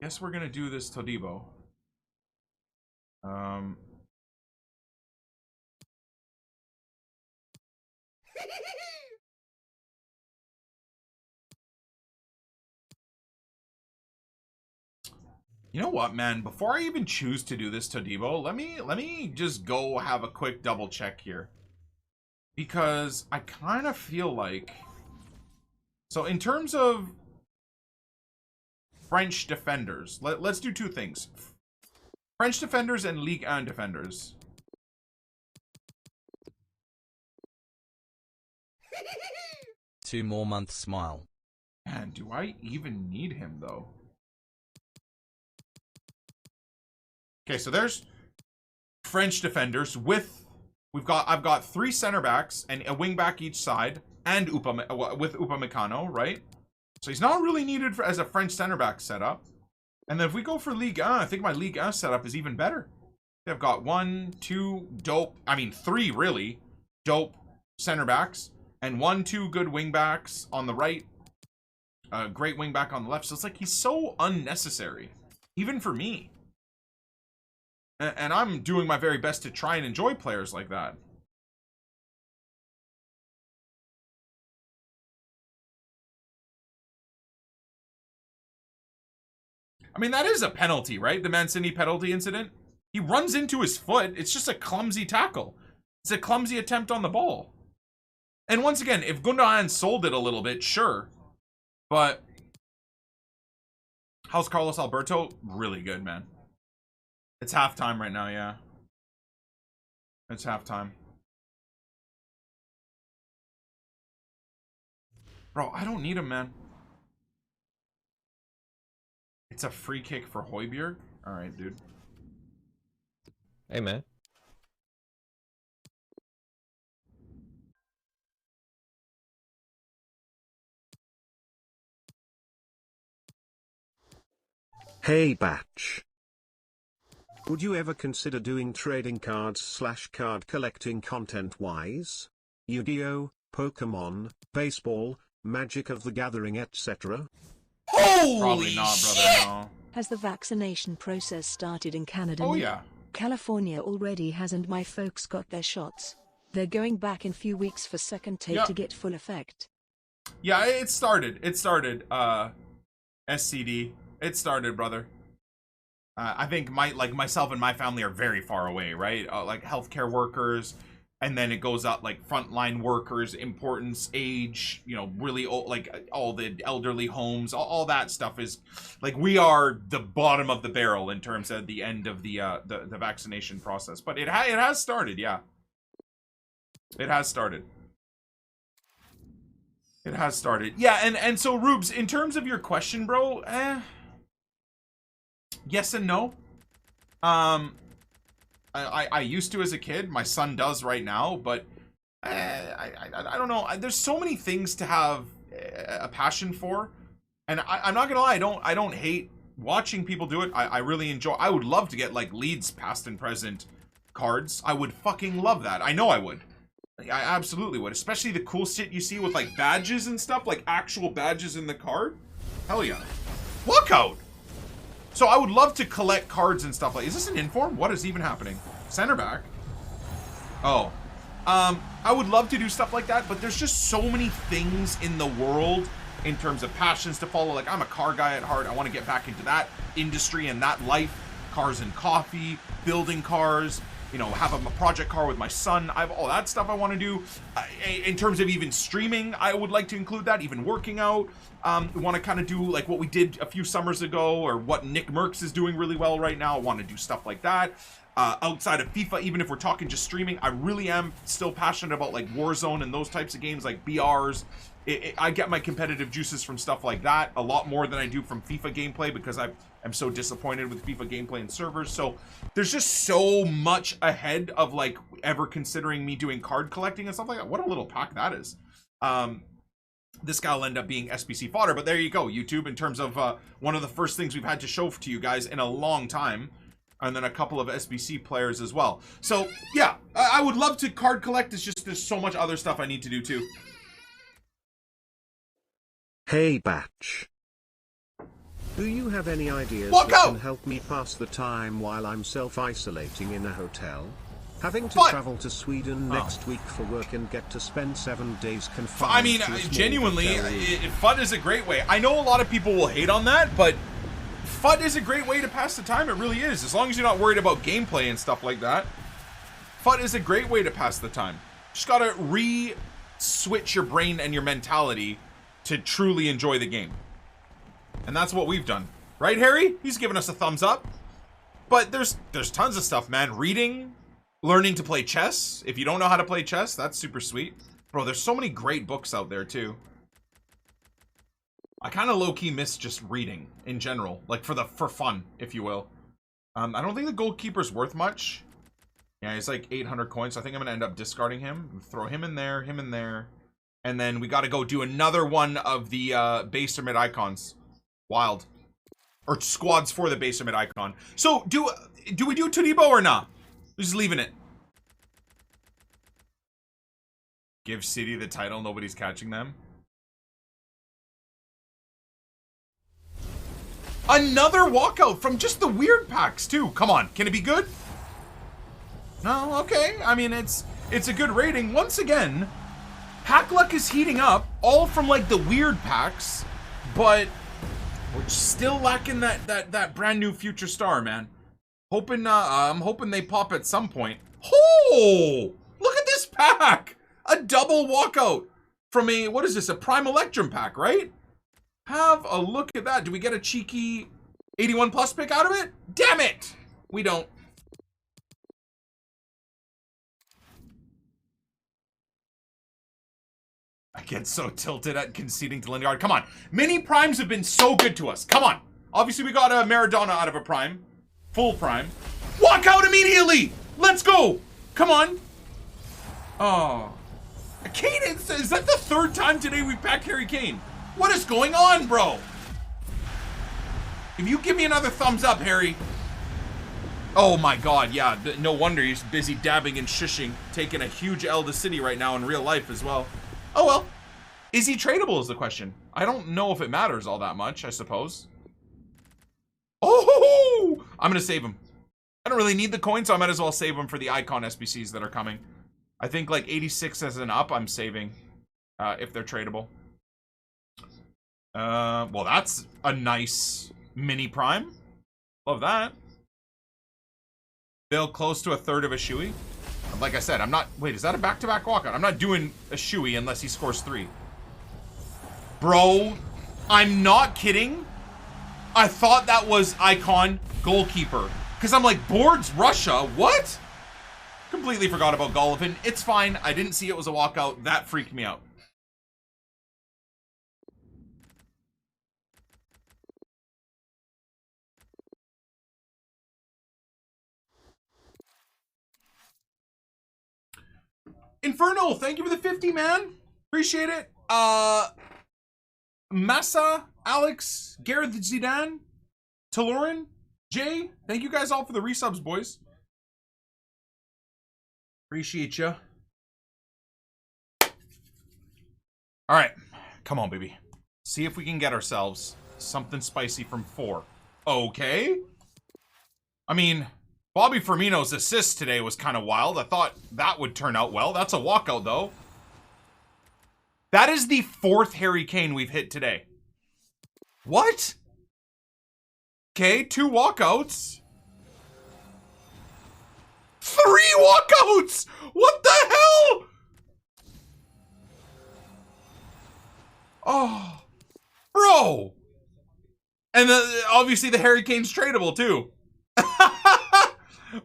Guess we're gonna do this, Todibo. You know what, man? Before I even choose to do this, Todibo, let me just go have a quick double check here, because I kind of feel like, so in terms of French defenders, let's do two things: French defenders and Ligue 1 defenders. Two more months smile. Man, do I even need him though? Okay, so there's French defenders with, I've got 3 center backs and a wing back each side, and with Upamecano, right? So he's not really needed as a French center back setup. And then if we go for Ligue 1, I think my Ligue 1 setup is even better. I've got 1, 2 dope, I mean 3 really dope center backs, and 1, 2 good wing backs on the right, a great wing back on the left. So it's like, he's so unnecessary, even for me. And I'm doing my very best to try and enjoy players like that. I mean, that is a penalty, right? The Mancini penalty incident. He runs into his foot. It's just a clumsy tackle. It's a clumsy attempt on the ball. And once again, if Gundogan sold it a little bit, sure. But how's Carlos Alberto? Really good, man. It's halftime right now, yeah. It's halftime. Bro, I don't need him, man. It's a free kick for Højbjerg? Alright, dude. Hey, man. Hey, Batch. Would you ever consider doing trading cards / card collecting content-wise? Yu-Gi-Oh, Pokemon, baseball, Magic of the Gathering, etc.? Holy Probably not, shit! brother, no. Has the vaccination process started in Canada? Oh No. yeah. California already has, and my folks got their shots. They're going back in few weeks for second take Yeah. to get full effect. Yeah, it started. It started, SCD. It started, brother. I think myself and my family are very far away, right? Like healthcare workers, and then it goes up like frontline workers, importance, age, you know, really old, like all the elderly homes, all that stuff is like we are the bottom of the barrel in terms of the end of the vaccination process. But it has started, yeah. It has started. It has started. Yeah, and so Rubes, in terms of your question, bro, yes and no. I used to as a kid. My son does right now, but I don't know. There's so many things to have a passion for, and I'm not gonna lie. I don't hate watching people do it. I really enjoy. I would love to get like Leeds past and present cards. I would fucking love that. I know I would. I absolutely would. Especially the cool shit you see with like badges and stuff, like actual badges in the card. Hell yeah. Walkout! So I would love to collect cards and stuff like. Is this an inform? What is even happening? Center back. Oh. I would love to do stuff like that, but there's just so many things in the world in terms of passions to follow. Like, I'm a car guy at heart. I want to get back into that industry and that life. Cars and coffee, building cars, you know, have a project car with my son. I have all that stuff I want to do. In terms of even streaming, I would like to include that, even working out. Want to kind of do like what we did a few summers ago, or what Nick Merckx is doing really well right now. I want to do stuff like that. Outside of FIFA, even if we're talking just streaming, I really am still passionate about like Warzone and those types of games, like BRs. I get my competitive juices from stuff like that a lot more than I do from FIFA gameplay, because I'm so disappointed with FIFA gameplay and servers. So there's just so much ahead of like ever considering me doing card collecting and stuff like that. What a little pack that is. This guy will end up being SBC fodder, but there you go, YouTube, in terms of one of the first things we've had to show to you guys in a long time. And then a couple of SBC players as well. So yeah, I would love to card collect. It's just there's so much other stuff I need to do too. Hey Batch. Do you have any ideas Walk that out! can help me pass the time while I'm self-isolating in a hotel? Having to But- travel to Sweden next week for work and get to spend 7 days confined I mean, to a small genuinely, hotel room. FUD is a great way. I know a lot of people will hate on that, but FUD is a great way to pass the time. It really is. As long as you're not worried about gameplay and stuff like that. FUD is a great way to pass the time. Just gotta re-switch your brain and your mentality to truly enjoy the game. And that's what we've done. Right, Harry? He's given us a thumbs up. But there's tons of stuff, man. Reading, learning to play chess. If you don't know how to play chess, that's super sweet. Bro, there's so many great books out there, too. I kind of low-key miss just reading in general. Like, for fun, if you will. I don't think the goalkeeper's worth much. Yeah, he's like 800 coins, so I think I'm going to end up discarding him. Throw him in there, and then we got to go do another one of the base or mid icons. Wild. Or squads for the base or mid icon. So, do we do Todibo or not? We're just leaving it. Give City the title, nobody's catching them. Another walkout from just the weird packs, too. Come on, can it be good? No, okay. I mean, it's a good rating. Once again, pack luck is heating up, all from like the weird packs, but we're still lacking that brand new future star, man. Hoping, I'm hoping they pop at some point. Oh, look at this pack! A double walkout from a, what is this? A Prime Electrum pack, right? Have a look at that. Do we get a cheeky 81 plus pick out of it? Damn it! We don't. I get so tilted at conceding to Lingard. Come on. Mini primes have been so good to us. Come on. Obviously, we got a Maradona out of a prime. Full prime. Walk out immediately! Let's go! Come on. Oh. Kane, is that the third time today we've packed Harry Kane? What is going on, bro? If you give me another thumbs up, Harry. Oh my god, yeah. No wonder he's busy dabbing and shushing. Taking a huge L to City right now in real life as well. Oh well. Is he tradable is the question. I don't know if it matters all that much, I suppose. Oh! I'm going to save him. I don't really need the coin, so I might as well save him for the icon SBCs that are coming. I think like 86 as an up, I'm saving. If they're tradable. Well, that's a nice mini prime. Love that. Bill close to a third of a shoey. Like I said, I'm not... Wait, is that a back-to-back walkout? I'm not doing a shoey unless he scores 3. Bro, I'm not kidding. I thought that was icon goalkeeper. Because I'm like, boards Russia? What? Completely forgot about Golovin. It's fine. I didn't see it was a walkout. That freaked me out. Inferno, thank you for the 50, man. Appreciate it. Massa, Alex, Gareth Zidane, Taloran, Jay, thank you guys all for the resubs, boys. Appreciate you. All right, come on, baby. See if we can get ourselves something spicy from 4. Okay. I mean, Bobby Firmino's assist today was kind of wild. I thought that would turn out well. That's a walkout, though. That is the 4th Harry Kane we've hit today. What? Okay, 2 walkouts. 3 walkouts! What the hell? Oh, bro. And obviously the Harry Kane's tradable, too.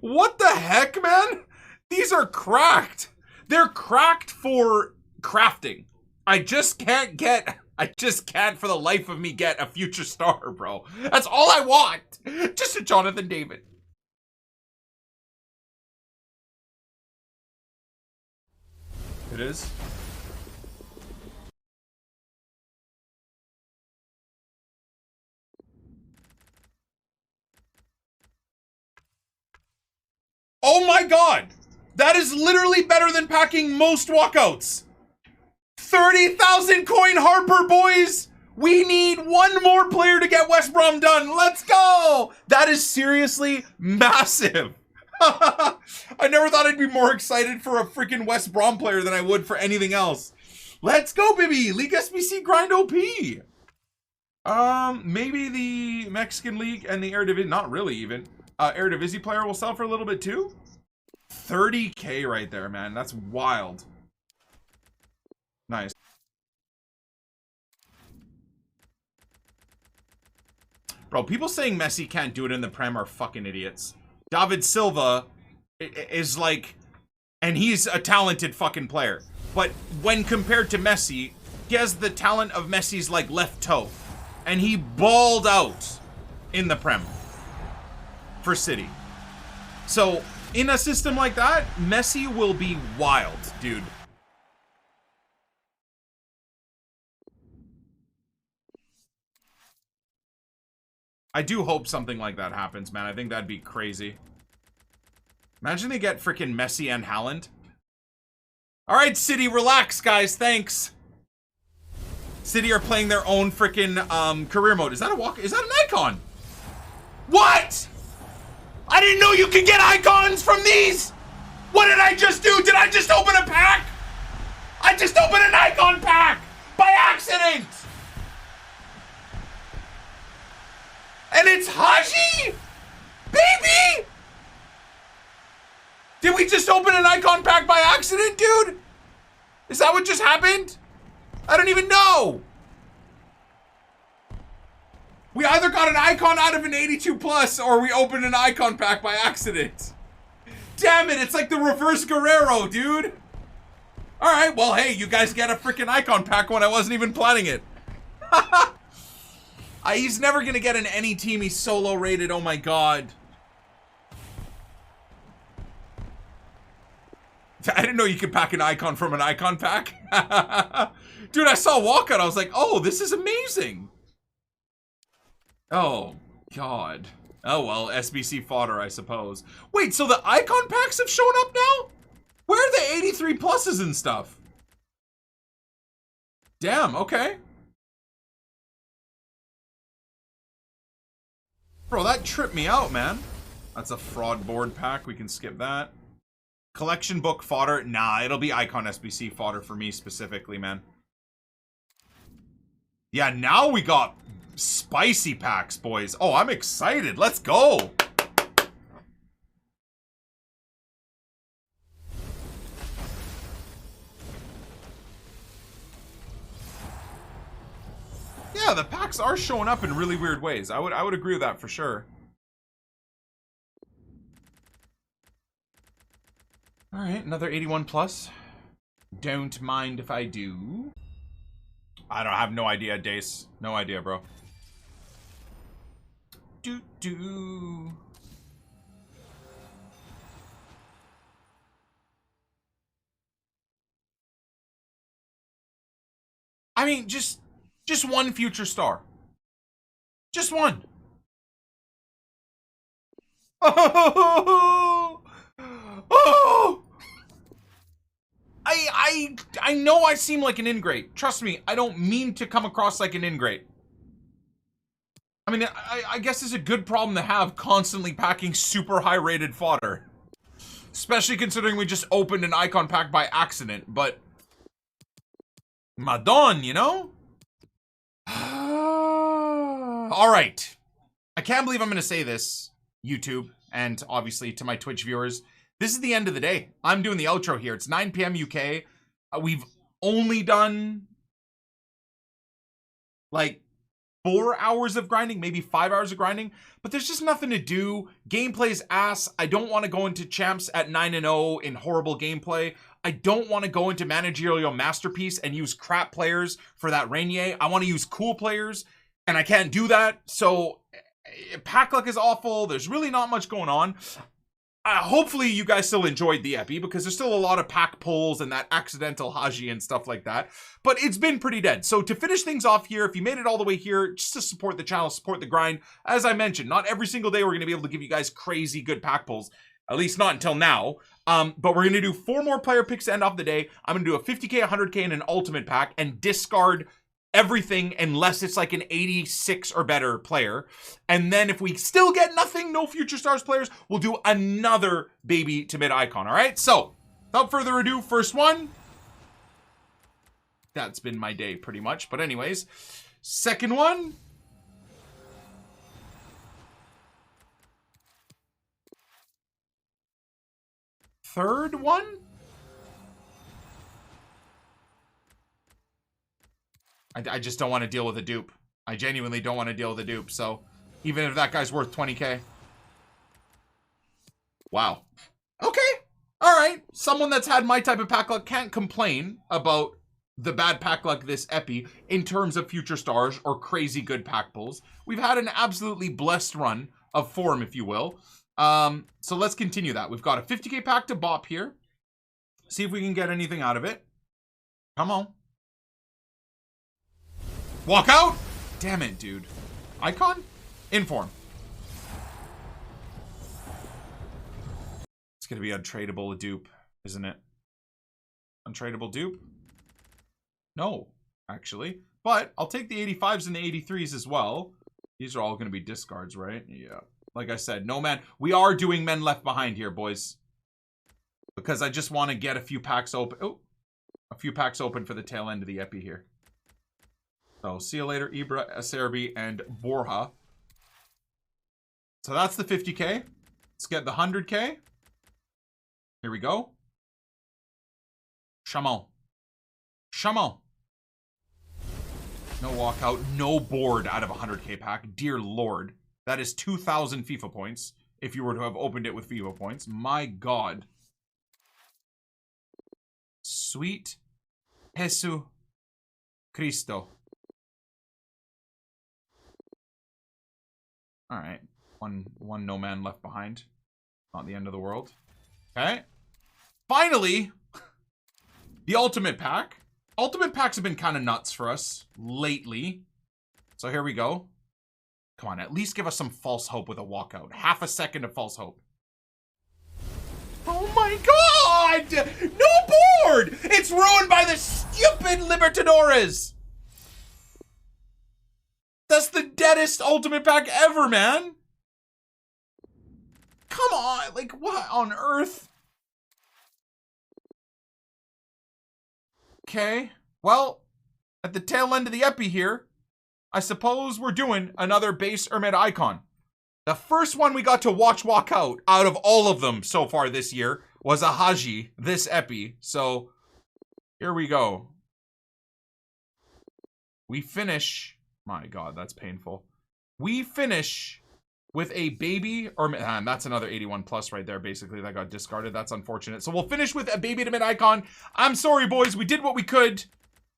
What the heck, man? These are cracked. They're cracked for crafting. I just can't for the life of me get a future star, bro. That's all I want. Just a Jonathan David. It is. Oh my god! That is literally better than packing most walkouts. 30,000 coin Harper, boys! We need one more player to get West Brom done. Let's go! That is seriously massive. I never thought I'd be more excited for a freaking West Brom player than I would for anything else. Let's go, baby! League SBC grind OP! Maybe the Mexican League and the Eredivisie, not really even. Eredivisie player will sell for a little bit too. 30k right there, man. That's wild. Nice. Bro, people saying Messi can't do it in the Prem are fucking idiots. David Silva is like, and he's a talented fucking player. But when compared to Messi, he has the talent of Messi's like left toe. And he balled out in the Prem for City. So in a system like that, Messi will be wild, dude. I do hope something like that happens, man. I think that'd be crazy. Imagine they get freaking Messi and Haaland. All right, City, relax, guys. Thanks. City are playing their own freaking career mode. Is that a walk? Is that an icon? What? I didn't know you could get icons from these. What did I just do? Did I just open a pack? I just opened an icon pack by accident. And it's Haji? Baby! Did we just open an icon pack by accident, dude? Is that what just happened? I don't even know. We either got an icon out of an 82 plus or we opened an icon pack by accident. Damn it, it's like the reverse Guerrero, dude. All right, well, hey, you guys get a freaking icon pack when I wasn't even planning it. He's never going to get in any team. He's solo rated. Oh, my God. I didn't know you could pack an icon from an icon pack. Dude, I saw walkout. I was like, oh, this is amazing. Oh, God. Oh, well, SBC fodder, I suppose. Wait, so the icon packs have shown up now? Where are the 83 pluses and stuff? Damn, okay. Bro, that tripped me out, man. That's a fraud board pack. We can skip that. Collection book fodder. Nah, it'll be icon SBC fodder for me specifically, man. Yeah, now we got spicy packs, boys. Oh, I'm excited. Let's go. Yeah, the packs are showing up in really weird ways. I would agree with that for sure. All right, another 81 plus. Don't mind if I do. I have no idea, Dace. No idea, bro. Do. I mean, just one future star. Just one. Oh! Oh! I know I seem like an ingrate. Trust me, I don't mean to come across like an ingrate. I mean, I guess it's a good problem to have, constantly packing super high rated fodder. Especially considering we just opened an icon pack by accident, but Madon, you know? Alright. I can't believe I'm gonna say this, YouTube, and obviously to my Twitch viewers. This is the end of the day. I'm doing the outro here. It's 9 p.m. UK. We've only done like 4 hours of grinding, maybe 5 hours of grinding, but there's just nothing to do. Gameplay's ass. I don't want to go into champs at 9-0 in horrible gameplay. I don't want to go into Managerial Masterpiece and use crap players for that Reinier. I want to use cool players, and I can't do that. So pack luck is awful. There's really not much going on. Hopefully you guys still enjoyed the epi, because there's still a lot of pack pulls and that accidental Haji and stuff like that. But it's been pretty dead. So to finish things off here, if you made it all the way here, just to support the channel, support the grind. As I mentioned, not every single day we're going to be able to give you guys crazy good pack pulls. At least not until now. But we're going to do 4 more player picks to end off the day. I'm going to do a 50k, 100k, and an ultimate pack, and discard everything unless it's like an 86 or better player. And then if we still get nothing, no future stars players, we'll do another baby to mid icon. All right, so without further ado, first one. That's been my day pretty much, but anyways, second one. Third one. I just don't want to deal with a dupe. I genuinely don't want to deal with a dupe. So even if that guy's worth 20k. Wow. Okay. All right. Someone that's had my type of pack luck can't complain about the bad pack luck this epi in terms of future stars or crazy good pack pulls. We've had an absolutely blessed run of form, if you will. So let's continue that. We've got a 50k pack to bop here. See if we can get anything out of it. Come on. Walk out! Damn it, dude. Icon? Inform. It's gonna be untradeable dupe, isn't it? Untradeable dupe? No, actually. But I'll take the 85s and the 83s as well. These are all gonna be discards, right? Yeah. Like I said, no man. We are doing men left behind here, boys. Because I just want to get a few packs open. Oh, a few packs open for the tail end of the epi here. So, see you later, Ibra, Acerbi, and Borja. So that's the 50k. Let's get the 100k. Here we go. Chamon. Chamon. No walkout, no board out of a 100k pack. Dear Lord. That is 2,000 FIFA points if you were to have opened it with FIFA points. My God. Sweet Jesus Cristo. All right, one no man left behind. Not the end of the world. Okay. Finally, the ultimate pack. Ultimate packs have been kind of nuts for us lately. So here we go. Come on, at least give us some false hope with a walkout. Half a second of false hope. Oh my god! No board! It's ruined by the stupid Libertadores! That's the deadest ultimate pack ever, man! Come on, like what on earth? Okay, well, at the tail end of the epi here, I suppose we're doing another base Hermit icon. The first one we got to walk out of all of them so far this year was a Haji, this epi. So here we go. We finish, my god, that's painful. We finish with a baby, or that's another 81 plus right there, basically, that got discarded. That's unfortunate. So we'll finish with a baby to mid icon. I'm sorry, boys, we did what we could.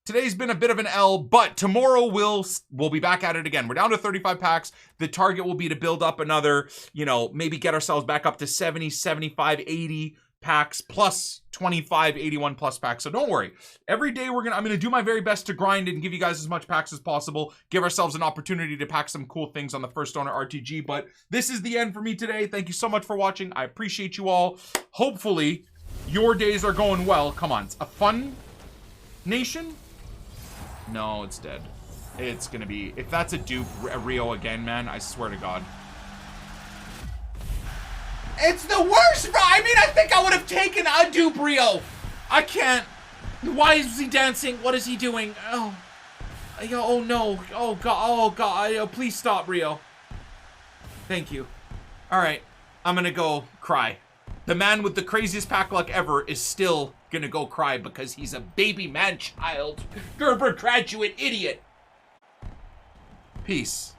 Today's been a bit of an L, but tomorrow we'll be back at it again. We're down to 35 packs. The target will be to build up another, you know, maybe get ourselves back up to 70, 75, 80 packs plus 25, 81 plus packs. So don't worry. Every day I'm gonna do my very best to grind and give you guys as much packs as possible. Give ourselves an opportunity to pack some cool things on the first owner RTG. But this is the end for me today. Thank you so much for watching. I appreciate you all. Hopefully your days are going well. Come on, it's a fun nation. No, it's dead. It's gonna be, if that's a dupe Rio again, man, I swear to God. It's the worst, bro. I mean, I think I would have taken a dupe Rio. I can't. Why is he dancing? What is he doing? Oh, oh no. Oh God. Oh God. Oh, please stop, Rio. Thank you. All right, I'm gonna go cry. The man with the craziest pack luck ever is still gonna go cry because he's a baby man child. Gerber graduate idiot. Peace.